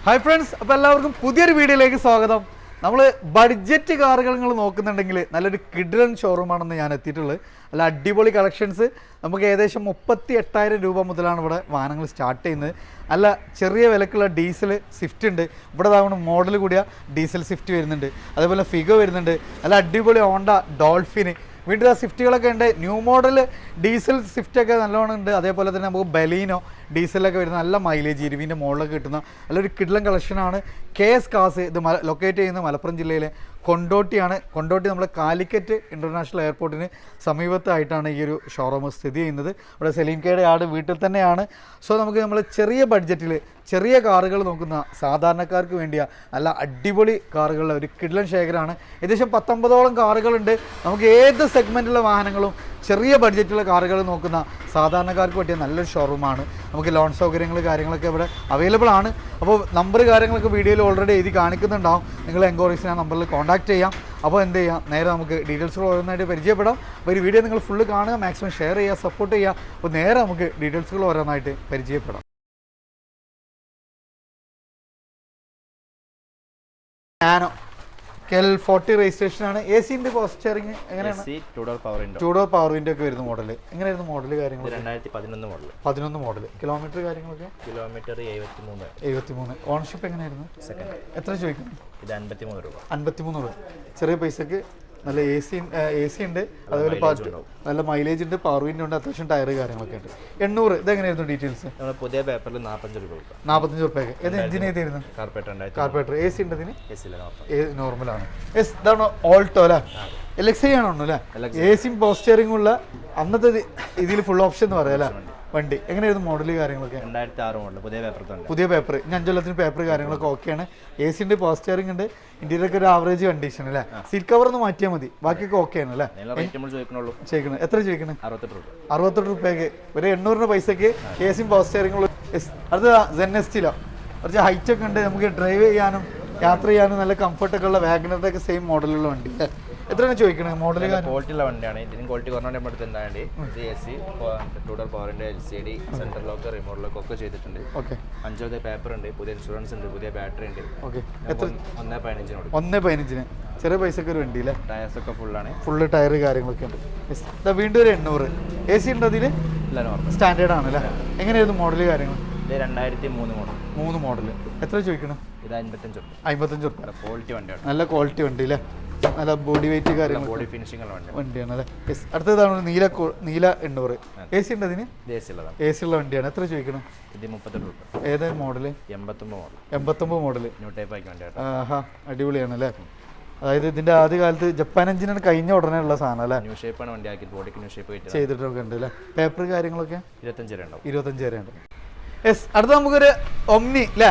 Hi friends, അപ്പോൾ എല്ലാവർക്കും പുതിയൊരു വീഡിയോയിലേക്ക് സ്വാഗതം. നമ്മൾ ബഡ്ജറ്റ് കാറുകൾ നിങ്ങൾ നോക്കുന്നുണ്ടെങ്കിൽ നല്ലൊരു കിഡിലൻ ഷോറൂമാണെന്ന് ഞാൻ എത്തിയിട്ടുള്ളത്. നല്ല അടിപൊളി കളക്ഷൻസ്. നമുക്ക് ഏകദേശം 38,000 രൂപ മുതലാണ് ഇവിടെ വാഹനങ്ങൾ സ്റ്റാർട്ട് ചെയ്യുന്നത്. നല്ല ചെറിയ വിലക്കുള്ള ഡീസൽ സ്വിഫ്റ്റ് ഉണ്ട്. ഇവിടെ താവണ മോഡൽ കൂടിയ ഡീസൽ സ്വിഫ്റ്റ് വരുന്നുണ്ട്. അതേപോലെ ഫിഗോ വരുന്നുണ്ട്. നല്ല അടിപൊളി ഹോണ്ട ഡോൾഫിൻ, വീണ്ടും ആ സ്വിഫ്റ്റുകളൊക്കെ ഉണ്ട്. ന്യൂ മോഡൽ ഡീസൽ സ്വിഫ്റ്റൊക്കെ നല്ലോണം ഉണ്ട്. അതേപോലെ തന്നെ നമുക്ക് ബലീനോ ഡീസലൊക്കെ വരുന്ന നല്ല മൈലേജ് 20ൻ്റെ മുകളിലൊക്കെ കിട്ടുന്ന നല്ലൊരു കിഡിലൻ കളക്ഷനാണ്. KS കാസ്. ഇത് ലൊക്കേറ്റ് ചെയ്യുന്ന മലപ്പുറം ജില്ലയിലെ കൊണ്ടോട്ടിയാണ്. കൊണ്ടോട്ടി നമ്മുടെ കാലിക്കറ്റ് ഇൻ്റർനാഷണൽ എയർപോർട്ടിന് സമീപത്തായിട്ടാണ് ഈ ഒരു ഷോറൂം സ്ഥിതി ചെയ്യുന്നത്. ഇവിടെ സലീം കെയുടെ ആട് വീട്ടിൽ തന്നെയാണ്. സോ നമുക്ക് നമ്മൾ ചെറിയ ബഡ്ജറ്റിൽ ചെറിയ കാറുകൾ നോക്കുന്ന സാധാരണക്കാർക്ക് വേണ്ടിയ നല്ല അടിപൊളി കാറുകളുടെ ഒരു കിഡിലൻ ശേഖരമാണ്. ഏകദേശം 19ഓളം കാറുകളുണ്ട്. നമുക്ക് ഏത് സെഗ്മെൻറ്റിലുള്ള വാഹനങ്ങളും ചെറിയ ബഡ്ജറ്റുള്ള കാറുകൾ നോക്കുന്ന സാധാരണക്കാർക്ക് പറ്റിയ നല്ലൊരു ഷോറൂമാണ്. നമുക്ക് ലോൺ സൗകര്യങ്ങൾ കാര്യങ്ങളൊക്കെ ഇവിടെ അവൈലബിൾ ആണ്. അപ്പോൾ നമ്പർ കാര്യങ്ങളൊക്കെ വീഡിയോയിൽ ഓൾറെഡി എഴുതി കാണിക്കുന്നുണ്ടാവും. നിങ്ങൾ എൻക്വയറീസിന് ആ നമ്പറിൽ കോൺടാക്ട് ചെയ്യാം. അപ്പോൾ എന്ത് ചെയ്യാം, നേരെ നമുക്ക് ഡീറ്റെയിൽസുകൾ ഓരോന്നായിട്ട് പരിചയപ്പെടാം. അപ്പോൾ ഈ വീഡിയോ നിങ്ങൾ ഫുള്ള് കാണുക, മാക്സിമം ഷെയർ ചെയ്യുക, സപ്പോർട്ട് ചെയ്യുക. അപ്പോൾ നേരെ നമുക്ക് ഡീറ്റെയിൽസുകൾ ഓരോന്നായിട്ട് പരിചയപ്പെടാം. Nano KL40 രജിസ്ട്രേഷനാണ്. AC ഉണ്ട്, പോസ്റ്റ് സ്റ്റിയറിംഗ് എങ്ങനെയാണ്? 2 ഡോർ പവർ വിൻഡോ ഒക്കെ വരുന്ന മോഡൽ. എങ്ങനെയായിരുന്നു മോഡൽ കാര്യങ്ങൾ? 2011 മോഡൽ. കിലോമീറ്റർ കാര്യങ്ങളൊക്കെ? കിലോമീറ്റർ 73. ഓണർഷിപ്പ് എങ്ങനെയായിരുന്നു? സെക്കൻഡ്. എത്ര ചോദിക്കുന്നു? ഇത് 53 രൂപ. 53 രൂപ. ചെറിയ പൈസക്ക് നല്ല AC ഉണ്ട്. അതുപോലെ നല്ല മൈലേജ് ഉണ്ട്, പവർ വിൻഡോ ഉണ്ട്, അത്യാവശ്യം ടയർ കാര്യങ്ങളൊക്കെ ഉണ്ട്. 800. ഇതെങ്ങനെയായിരുന്നു ഡീറ്റെയിൽസ്? പുതിയ പേപ്പറിൽ 45 രൂപ. 45 രൂപയ്ക്ക്. ഏത് എഞ്ചിൻ ഏതായിരുന്നു? കാർപ്പറേറ്റർ. AC ഉണ്ട് ഇതിന്? നോർമലാണ്. ഇതാണ് ഓൾട്ടോ അല്ലേ? LXi ആണോ അല്ലേ? AC പോസ്റ്ററിംഗ് ഉള്ള അന്നത്തെ ഇതിൽ ഫുൾ ഓപ്ഷൻ എന്ന് പറയാം അല്ലേ വണ്ടി? എങ്ങനെയായിരുന്നു മോഡൽ കാര്യങ്ങളൊക്കെ? 2006 മോഡൽ. പുതിയ പേപ്പർ. ഇനി 5 കൊല്ലത്തിന് പേപ്പർ കാര്യങ്ങളൊക്കെ ഓക്കെയാണ്. AC ഉണ്ട്, പോസ്റ്റ് സ്റ്റിയറിംഗ് ഉണ്ട്. ഇന്ത്യയിലൊക്കെ ഒരു ആവറേജ് കണ്ടീഷൻ അല്ലേ? സീറ്റ് കവർ ഒന്ന് മാറ്റിയാൽ മതി, ബാക്കിയൊക്കെ ഓക്കെയാണ് അല്ലേ? ചോദിക്കണം. എത്ര ചോദിക്കണം? 68 രൂപയ്ക്ക്. ഒരു 800 പൈസക്ക് AC പോസ്റ്റ് സ്റ്റിയറിംഗ് ഉള്ള. അടുത്ത ZNST-ലോ കുറച്ച് ഹൈറ്റ് ഒക്കെ ഉണ്ട്. നമുക്ക് ഡ്രൈവ് ചെയ്യാനും യാത്ര ചെയ്യാനും നല്ല കംഫർട്ടൊക്കെ ഉള്ള വാഗനറുടെ ഒക്കെ സെയിം മോഡലുള്ള വണ്ടി. എത്രയാണ് ചോദിക്കണത്? മോഡൽ ക്വാളിറ്റിയുള്ള വണ്ടിയാണ്. ഇതിന് ക്വാളിറ്റി കുറഞ്ഞ നമ്മുടെ അടുത്ത് ഉണ്ടായത്. ഇത് AC 2 ഡോർ പവറിന്റെ LCD centre lock, remote lock ഒക്കെ ചെയ്തിട്ടുണ്ട്. 5 പേപ്പർ ഉണ്ട്, പുതിയ ഇൻഷുറൻസ് ഉണ്ട്, പുതിയ ബാറ്ററി ഉണ്ട്. എത്ര? 1.15. ചെറിയ പൈസക്ക് ഒരു വണ്ടി അല്ലേ? ടയർസ് ഒക്കെ ഫുള്ള് ടയർ കാര്യങ്ങളൊക്കെ ഉണ്ട്. വീണ്ടും ഒരു 800. AC ഉണ്ട് അതിൽ? സ്റ്റാൻഡേർഡ് ആണ് അല്ലേ? എങ്ങനെയായിരുന്നു മോഡൽ കാര്യങ്ങൾ? 2003 മോഡൽ. എത്ര ചോദിക്കണം? ഇത് 55 രൂപ. ക്വാളിറ്റി വണ്ടിയാണ്. നല്ല ക്വാളിറ്റി വണ്ടി അല്ലേ? നല്ല ബോഡി വെയിറ്റ് കാര്യങ്ങൾ ബോഡി ഫിനിഷിംഗ് വണ്ടിയാണ് അല്ലേ? അടുത്തതാണ് നീല 800. AC ഉണ്ട് അതിന്? AC ഉള്ള വണ്ടിയാണ്. എത്ര ചോദിക്കണം? ഇത് 38 രൂപ. ഏതാ മോഡല്? 89 മോഡല്. ന്യൂ ടൈപ്പ് ആക്കി വണ്ടിയാണ്. ആഹാ, അടിപൊളിയാണ് അല്ലേ? അതായത് ഇതിന്റെ ആദ്യ കാലത്ത് ജപ്പാൻ എഞ്ചിനാണ് കഴിഞ്ഞ ഉടനെ ഉള്ള സാധനം അല്ലേ? ന്യൂ ഷേപ്പാണ് വണ്ടി ആക്കി, ബോഡിക്ക് ന്യൂ ഷേപ്പ് ചെയ്തിട്ടൊക്കെ ഉണ്ട് അല്ലേ? പേപ്പർ കാര്യങ്ങളൊക്കെ 25 വരെ ഉണ്ട്. അടുത്ത നമുക്കൊരു ഒമ്നി അല്ലേ?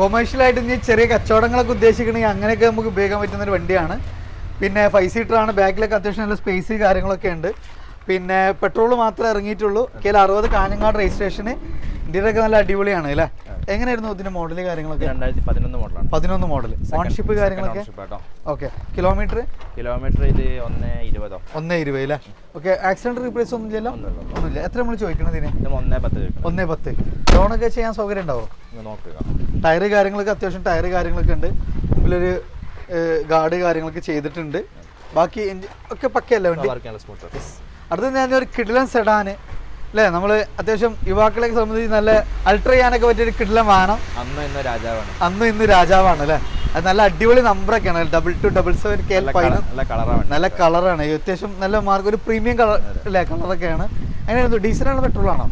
കൊമേഴ്ഷ്യലായിട്ട് ഇനി ചെറിയ കച്ചവടങ്ങളൊക്കെ ഉദ്ദേശിക്കണമെങ്കിൽ അങ്ങനെയൊക്കെ നമുക്ക് ഉപയോഗിക്കാൻ പറ്റുന്ന ഒരു വണ്ടിയാണ്. പിന്നെ 5 സീറ്ററാണ്. ബാക്കിലൊക്കെ അത്യാവശ്യം നല്ല സ്പേസ് കാര്യങ്ങളൊക്കെ ഉണ്ട്. പിന്നെ പെട്രോൾ മാത്രമേ ഇറങ്ങിയിട്ടുള്ളൂ. KL60 Kanhangad registration. ഇന്ത്യയിലൊക്കെ നല്ല അടിപൊളിയാണ് അല്ലേ? എങ്ങനെയായിരുന്നു ഇതിന്റെ മോഡൽ കാര്യങ്ങളൊക്കെ? 2011 മോഡൽ. ഓൺഷിപ്പ് കാര്യങ്ങളൊക്കെ ഓക്കെ. കിലോമീറ്റർ ഇത് 1.20 അല്ലേ? ഓക്കെ. ആക്സിഡന്റ് റീപ്ലേസ് ഒന്നുമില്ലല്ലോ? ഒന്നുമില്ല. എത്ര നമ്മൾ ചോദിക്കുന്നത് ഇതിന്? 1.10. ലോണൊക്കെ ചെയ്യാൻ സൗകര്യം ഉണ്ടാവും? ടയർ കാര്യങ്ങളൊക്കെ അത്യാവശ്യം ടയർ കാര്യങ്ങളൊക്കെ ഉണ്ട്. മുമ്പിലൊരു ഗാർഡ് കാര്യങ്ങളൊക്കെ ചെയ്തിട്ടുണ്ട്. ബാക്കി ഒക്കെ പക്കയല്ലേ വണ്ടി? അടുത്ത ഞാനൊരു കിഡിലൻ സെഡാന് അല്ലേ? നമ്മൾ അത്യാവശ്യം യുവാക്കളെ സംബന്ധിച്ച് നല്ല അൾട്ര ചെയ്യാനൊക്കെ പറ്റിയൊരു കിഡിലൻ വാഹനം. അന്നും ഇന്ന് രാജാവാണ് അല്ലേ? അത് നല്ല അടിപൊളി നമ്പറൊക്കെയാണ്. 2277 KL നല്ല കളറാണ്. അത്യാവശ്യം നല്ല മാർക്ക്, ഒരു പ്രീമിയം കളർ അല്ലേ? കളറൊക്കെയാണ്. എങ്ങനെയായിരുന്നു? ഡീസലാണോ പെട്രോൾ ആണോ?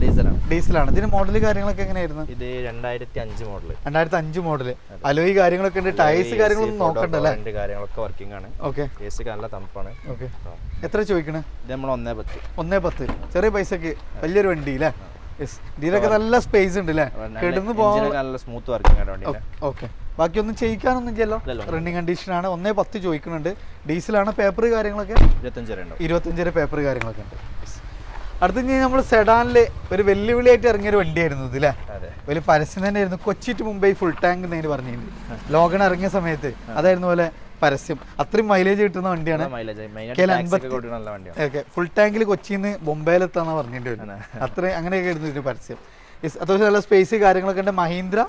ഡീസലാണ്. ഇതിന് മോഡൽ കാര്യങ്ങളൊക്കെ എങ്ങനെയായിരുന്നു? ഇത് 2005 മോഡല്. അലോയ് കാര്യങ്ങളൊക്കെ ഉണ്ട്. ടയേഴ്സ് കാര്യങ്ങളൊന്നും നോക്കണ്ടല്ലേ? വർക്കിംഗ് ആണ്. ഓക്കെ. നല്ല തണുപ്പാണ്. ഓക്കെ. എത്ര ചോദിക്കണേ? ഇത് നമ്മൾ 1.10. ചെറിയ പൈസക്ക് വലിയൊരു വണ്ടി അല്ലേ? ഇതിലൊക്കെ നല്ല സ്പേസ് ഉണ്ട് അല്ലേ? കിടന്നു പോകാൻ നല്ല സ്മൂത്ത് വർക്കിംഗ് ആണ്. ഓക്കെ. ബാക്കിയൊന്നും ചെയ്യിക്കാനൊന്നും ചെയ്യല്ലോ. റണ്ണിങ് കണ്ടീഷനാണ്. 1.10 ചോദിക്കുന്നുണ്ട്. ഡീസലാണ്. പേപ്പർ കാര്യങ്ങളൊക്കെ 25 പേപ്പർ കാര്യങ്ങളൊക്കെ ഉണ്ട്. അടുത്ത നമ്മൾ സെഡാനില് ഒരു വെല്ലുവിളിയായിട്ട് ഇറങ്ങിയൊരു വണ്ടിയായിരുന്നു ഇതില്ലേ? വലിയ പരസ്യം തന്നെയായിരുന്നു. Kochi to Mumbai full tank എന്നതിന് പറഞ്ഞിട്ടുണ്ട്. ലോഗൺ ഇറങ്ങിയ സമയത്ത് അതായിരുന്നു പോലെ പരസ്യം. അത്രയും മൈലേജ് കിട്ടുന്ന വണ്ടിയാണ്. ഫുൾ ടാങ്കിൽ കൊച്ചിയിൽ നിന്ന് ബൊംബെയിലെത്താന്ന് പറഞ്ഞിട്ടുണ്ട്. അത്രയും അങ്ങനെയൊക്കെ ആയിരുന്നു ഇതിന്റെ പരസ്യം. അത്യാവശ്യം നല്ല സ്പേസ് കാര്യങ്ങളൊക്കെ ഉണ്ട്. മഹീന്ദ്ര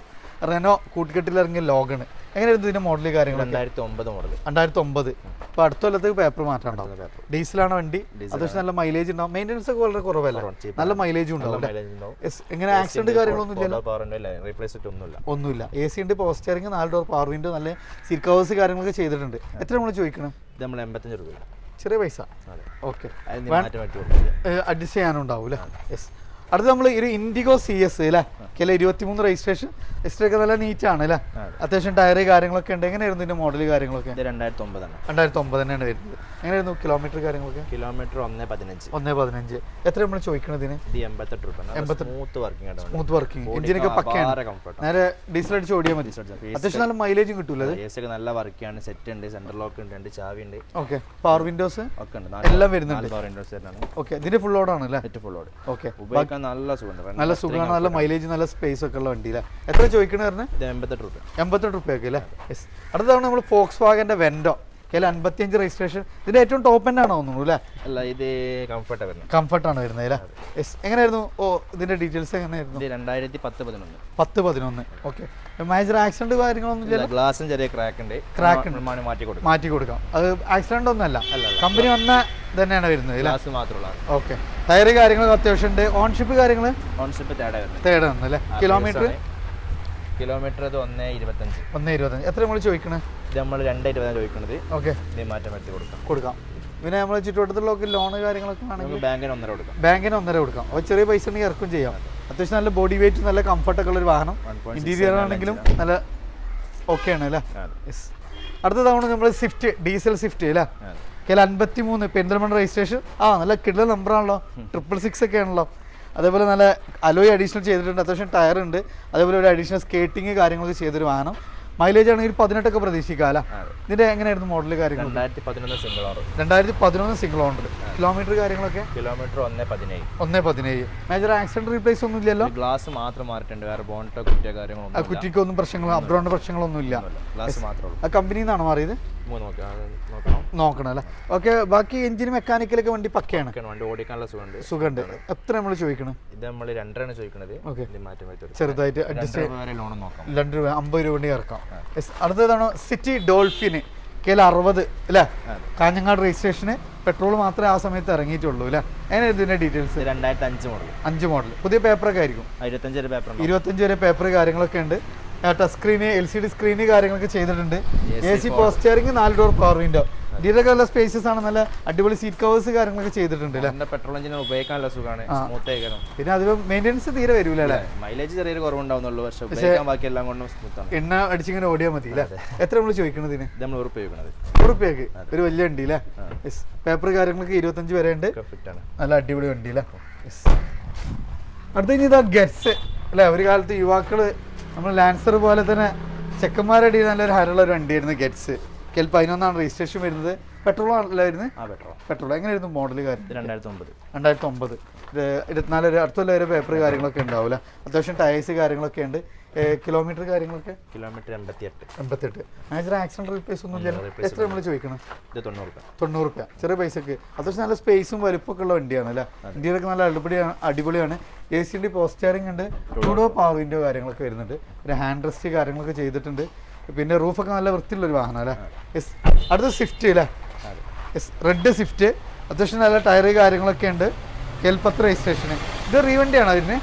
റെനോ കൂട്ടുകെട്ടിലിറങ്ങിയ ലോഗണ്. എങ്ങനെയായിരുന്നു ഇതിന്റെ മോഡൽ കാര്യങ്ങളൊക്കെ? 2009 മോഡൽ. 2009. ഇപ്പൊ അടുത്ത കൊല്ലത്തേക്ക് പേപ്പർ മാറ്റാണ്ടാവും. ഡീസലാണ് വണ്ടി, അത്യാവശ്യം നല്ല മൈലേജ് ഉണ്ടാവും. മെയിൻ്റെനൻസ് ഒക്കെ വളരെ കുറവല്ല, നല്ല മൈലേജും ഉണ്ടാവും. എങ്ങനെ ആക്സിഡന്റ് കാര്യങ്ങളൊന്നും ഒന്നുമില്ല. AC ഉണ്ട്, power steering, 4 door power window, നല്ല സീറ്റ് കവേഴ്സ് കാര്യങ്ങളൊക്കെ ചെയ്തിട്ടുണ്ട്. എത്ര നമ്മൾ ചോദിക്കണം? 85 രൂപ. ചെറിയ പൈസ. ഓക്കെ, അഡ്ജസ്റ്റ് ചെയ്യാനുണ്ടാവും അല്ലേ? യെസ്. അടുത്ത് നമ്മൾ ഒരു ഇൻഡിഗോ CS അല്ലേ? 23 രജിസ്ട്രേഷൻ ഒക്കെ നല്ല നീറ്റ് ആണ് അല്ലേ? അത്യാവശ്യം ടയർ കാര്യങ്ങളൊക്കെ ഉണ്ട്. എങ്ങനെയായിരുന്നു ഇതിന്റെ മോഡൽ കാര്യങ്ങളൊക്കെ? 2009 തന്നെയാണ് വരുന്നത്. എങ്ങനെയായിരുന്നു കിലോമീറ്റർ കാര്യങ്ങളൊക്കെ? കിലോമീറ്റർ 1.15. എത്ര നമ്മൾ ചോദിക്കണത് ഇതിന്? 88 രൂപ. സ്മൂത്ത് വർക്കിംഗ്, എഞ്ചിനൊക്കെ പക്കയാണ്. നേരെ ഡീസൽ അടിച്ച് ഓടിയാൽ മതി. അത്യാവശ്യം നല്ല മൈലേജും കിട്ടൂല. നല്ല വർക്കാണ്, സെറ്റ് ഉണ്ട്, സെന്റർ ലോക്ക് ഉണ്ട്, 2 ചാവി ഉണ്ട്. ഓക്കെ, പവർ വിൻഡോസ് ഒക്കെ ഉണ്ട്, എല്ലാം വരുന്നുണ്ട്. പവർ വിൻഡോസ് ആണ്. ഓക്കെ, ഇതിന്റെ ഫുൾ ലോഡ് ആണ് അല്ലേ? Full load. ഓക്കെ, ഉപയോഗിക്കാൻ നല്ല സുഖമാണ്, നല്ല സുഖമാണ്, നല്ല മൈലേജ്, നല്ല സ്പേസ് ഒക്കെ ഉള്ള വണ്ടി അല്ലേ? എത്ര ചോദിക്കണേ പറഞ്ഞത്? 88 രൂപ. 88 രൂപയൊക്കെ അല്ലേ? യെസ്. അടുത്ത തവണ നമ്മൾ ഫോക്സ് വാഗന്റെ വെൻഡോ 55 രജിസ്ട്രേഷൻ. ഇതിന്റെ ഏറ്റവും ടോപ്പ് എൻഡ് ആണോ തോന്നുന്നു അല്ലേ? അല്ല, ഇത് കംഫർട്ടാണ് വരുന്നത് അല്ലേ? യെസ്. എങ്ങനെയായിരുന്നു ഇതിന്റെ ഡീറ്റെയിൽസ് എങ്ങനെയായിരുന്നു? 2010-11. ഓക്കെ. മേജർ ആക്സിഡന്റ് കാര്യങ്ങളൊന്നും ഇല്ല? ഗ്ലാസും ചെറിയ ക്രാക്ക് ഉണ്ട്, മാറ്റി കൊടുക്കാം. അത് ആക്സിഡന്റ് ഒന്നല്ല, കമ്പനി വന്ന തന്നെയാണ് വരുന്നത്. ഗ്ലാസ് മാത്രമുള്ള. ഓക്കെ. ടയർ കാര്യങ്ങളൊക്കെ അത്യാവശ്യം ഉണ്ട്. ഓൺഷിപ്പ് കാര്യങ്ങൾ തേർഡ് ആണ് അല്ലേ? കിലോമീറ്റർ 1.25. എത്ര നമ്മൾ ചോദിക്കണേ? നമ്മൾ 2.20 ചോദിക്കുന്നത്. ഓക്കെ, മാറ്റം വരുത്തി കൊടുക്കാം. പിന്നെ നമ്മൾ ചുറ്റുവട്ടത്തുള്ളവർക്ക് ലോണ് കാര്യങ്ങളൊക്കെ ആണെങ്കിൽ ബാങ്കിന് 1.5 കൊടുക്കാം. ബാങ്കിന് 1.5 കൊടുക്കാം. അപ്പോൾ ചെറിയ പൈസ ഉണ്ടെങ്കിൽ ഇറക്കും ചെയ്യാം. അത്യാവശ്യം നല്ല ബോഡി വെയിറ്റ്, നല്ല കംഫർട്ടൊക്കെ ഉള്ളൊരു വാഹനം. ഇന്റീരിയർ ആണെങ്കിലും നല്ല ഓക്കെയാണ് അല്ലേ? അടുത്ത തവണ നമ്മൾ സ്വിഫ്റ്റ്, ഡീസൽ സ്വിഫ്റ്റ് അല്ലേ? 53 പെരിന്തൽമണ്ണ രജിസ്ട്രേഷൻ. നല്ല കിഡ്ല നമ്പറാണല്ലോ, 666 ഒക്കെ ആണല്ലോ. അതേപോലെ നല്ല അലോയ് അഡീഷണൽ ചെയ്തിട്ടുണ്ട്. അത്യാവശ്യം ടയർ ഉണ്ട്. അതേപോലെ ഒരു അഡീഷണൽ സ്കേറ്റിംഗ് കാര്യങ്ങളൊക്കെ ചെയ്തൊരു വാഹനം. മൈലേജ് ആണെങ്കിൽ 18 ഒക്കെ പ്രതീക്ഷിക്കാം അല്ല? ഇതിന്റെ എങ്ങനെയായിരുന്നു മോഡൽ കാര്യങ്ങൾ? 2011 സിംഗിൾ ഓണർ. കിലോമീറ്റർ കാര്യങ്ങളൊക്കെ? കിലോമീറ്റർ 1.17. മേജർ ആക്സിഡന്റ് റീപ്ലേസ് ഒന്നും ഇല്ലല്ലോ? ഗ്ലാസ് മാത്രം മാറിയിട്ടുണ്ട്, വേറെ ബോണ്ടോ കുറ്റിക്കൊന്നും പ്രശ്നങ്ങളോ അബ്രോണ്ട് പ്രശ്നങ്ങളൊന്നും ഇല്ല. ആ കമ്പനിയിൽ നിന്നാണ് മാറിയത്? നോക്കണം അല്ലേ? ഓക്കെ. ബാക്കി എഞ്ചിന് മെക്കാനിക്കലൊക്കെ വണ്ടി പക്കയാണ്, വണ്ടി ഓടിക്കാനുള്ള സുഖമുണ്ട്. എത്ര നമ്മൾ ചോദിക്കണം? ഇത് നമ്മൾ 2 ചോദിക്കുന്നത്. ചെറുതായിട്ട് അഡ്ജസ്റ്റ് 2 രൂപ 50 രൂപ ഇറക്കാം. അടുത്തതാണ് സിറ്റി ഡോൾഫിന് 60 അല്ലേ? കാഞ്ഞങ്ങാട് രജിസ്ട്രേഷന്. പെട്രോൾ മാത്രമേ ആ സമയത്ത് ഇറങ്ങിയിട്ടുള്ളൂ അല്ലേ? അങ്ങനെ ഇതിന്റെ ഡീറ്റെയിൽസ്? 2005 മോഡൽ. പുതിയ പേപ്പറൊക്കെ ആയിരിക്കും. 25 വരെ പേപ്പർ കാര്യങ്ങളൊക്കെ ഉണ്ട്. ടച്ച് സ്ക്രീന്, LCD സ്ക്രീന് കാര്യങ്ങളൊക്കെ ചെയ്തിട്ടുണ്ട്. AC power steering, 4 door power window. ഇതിലൊക്കെ നല്ല സ്പേസസ് ആണ്, നല്ല അടിപൊളി സീറ്റ് കവേഴ്സ് കാര്യങ്ങളൊക്കെ ചെയ്തിട്ടുണ്ട് അല്ലേ? പെട്രോൾ എഞ്ചിൻ ഉപയോഗിക്കാനുള്ള സുഖമാണ്, സ്മൂത്ത് ആയിരിക്കണം. പിന്നെ അതിൽ മെയിൻ്റെനൻസ് തീരെ വരില്ല അല്ലേ? മൈലേജ് ചെറിയൊരു കുറവുണ്ടാവുന്നുള്ളൂ, പക്ഷേ ബാക്കി എല്ലാം കൊണ്ടും സ്മൂത്ത് ആണ്. എണ്ണ അടിച്ചിങ്ങനെ ഓടിയാൽ മതി അല്ലേ? എത്ര നമ്മൾ ചോദിക്കുന്നത് ഇതിന്? നമ്മൾ ഉറപ്പിക്കുന്നത് ഉറുപ്പ്യക്ക് ഒരു വലിയ വണ്ടി അല്ലേ? പേപ്പർ കാര്യങ്ങളൊക്കെ 25 വരെ ഉണ്ട്. നല്ല അടിപൊളി വണ്ടി അല്ലേ? അടുത്ത കഴിഞ്ഞ ഇതാ ഗറ്റ്സ് അല്ലേ? ഒരു കാലത്ത് യുവാക്കള് നമ്മൾ ലാൻസർ പോലെ തന്നെ ചെക്കന്മാരടി നല്ലൊരു ഹരമുള്ള ഒരു വണ്ടിയായിരുന്നു ഗറ്റ്സ്. 11 രജിസ്ട്രേഷൻ വരുന്നത്. പെട്രോൾ ആണല്ലോ വരുന്നത്? പെട്രോൾ. എങ്ങനെയായിരുന്നു മോഡൽ കാര്യം? 2009. 24 അടുത്തുള്ള ഒരു പേപ്പർ കാര്യങ്ങളൊക്കെ ഉണ്ടാവില്ല. അത്യാവശ്യം ടയേഴ്സ് കാര്യങ്ങളൊക്കെ ഉണ്ട്. കിലോമീറ്റർ കാര്യങ്ങളൊക്കെ? കിലോമീറ്റർ 88. മേജർ ആക്സിഡന്റ് റീപ്ലേസ് ഒന്നും ഇല്ല. എത്ര നമ്മൾ ചോദിക്കണം? 90 രൂപ. ചെറിയ പൈസക്ക്. അത്യാവശ്യം നല്ല സ്പേസും വലുപ്പമൊക്കെ ഉള്ള വണ്ടിയാണ് അല്ലേ? ഇന്ത്യയിലൊക്കെ നല്ല അടിപൊളിയാണ്. AC ഉണ്ട്, പവർ സ്റ്റിയറിംഗ് ഉണ്ട്, 2 ഡോർ പവർ വിൻഡോ കാര്യങ്ങളൊക്കെ വരുന്നുണ്ട്. ഒരു ഹാൻഡ് റെസ്റ്റ് കാര്യങ്ങളൊക്കെ ചെയ്തിട്ടുണ്ട്. പിന്നെ റൂഫൊക്കെ നല്ല വൃത്തിയുള്ളൊരു വാഹനം അല്ലേ? അടുത്ത സ്വിഫ്റ്റ് അല്ലേ? Red Swift. അത്യാവശ്യം നല്ല ടയർ കാര്യങ്ങളൊക്കെ ഉണ്ട്. 10 രജിസ്ട്രേഷന്. ഇത് റീവണ്ടിയാണോ അതിന്?